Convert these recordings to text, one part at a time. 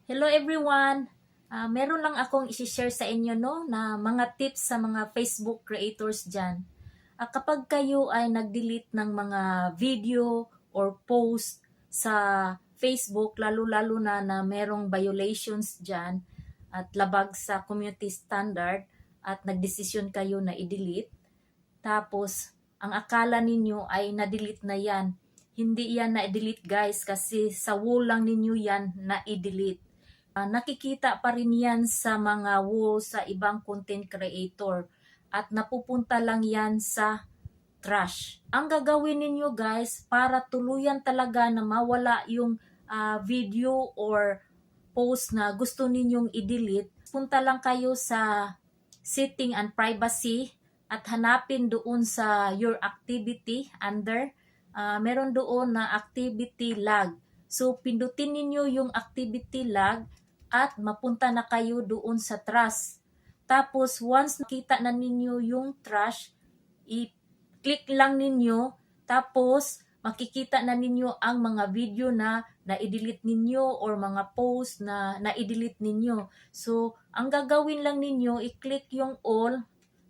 Hello everyone! Meron lang akong isi-share sa inyo na mga tips sa mga Facebook creators dyan. Kapag kayo ay nag-delete ng mga video or post sa Facebook, lalo-lalo na merong violations dyan at labag sa community standard at nagdesisyon kayo na i-delete, tapos ang akala ninyo ay na-delete na yan. Hindi yan na-delete guys, kasi sa wall lang ninyo yan na-delete. Nakikita pa rin yan sa mga wall sa ibang content creator at napupunta lang yan sa trash. Ang gagawin ninyo guys para tuluyan talaga na mawala yung video or post na gusto ninyong i-delete, punta lang kayo sa setting and privacy at hanapin doon sa your activity under, meron doon na activity log. So pindutin ninyo yung activity log at mapunta na kayo doon sa trash. Tapos once nakita na ninyo yung trash, i-click lang ninyo, tapos makikita na ninyo ang mga video na na-delete ninyo or mga post na na-delete ninyo. So ang gagawin lang ninyo, i-click yung all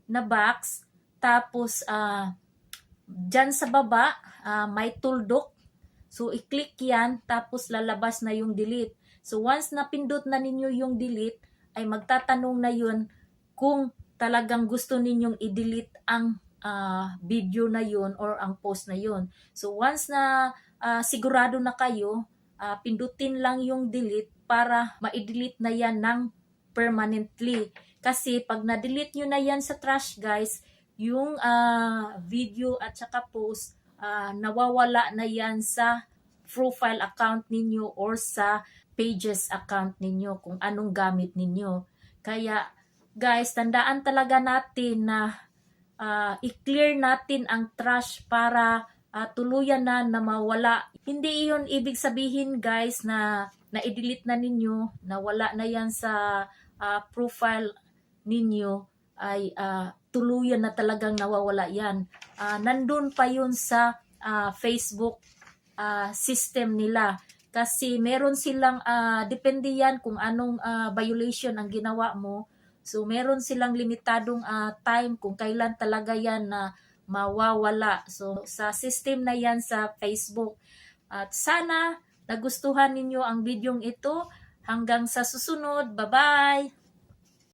na box, tapos dyan sa baba may tuldok. So i-click yan, tapos lalabas na yung delete. So once napindot na ninyo yung delete, ay magtatanong na yun kung talagang gusto ninyong i-delete ang video na yun or ang post na yun. So once na sigurado na kayo, pindutin lang yung delete para ma-delete na yan ng permanently. Kasi pag na-delete nyo na yan sa trash guys, yung video at saka post, nawawala na yan sa profile account ninyo or sa pages account ninyo kung anong gamit ninyo. Kaya guys, tandaan talaga natin na i-clear natin ang trash para tuluyan na mawala. Hindi iyon ibig sabihin guys na na-delete na ninyo, na wala na yan sa profile ninyo, ay tuluyan na talagang nawawala yan. Nandun pa yun sa Facebook system nila. Kasi meron silang, depende yan kung anong violation ang ginawa mo. So meron silang limitadong time kung kailan talaga yan na mawawala. So sa system na yan sa Facebook. At sana nagustuhan ninyo ang bidyong ito. Hanggang sa susunod. Bye-bye!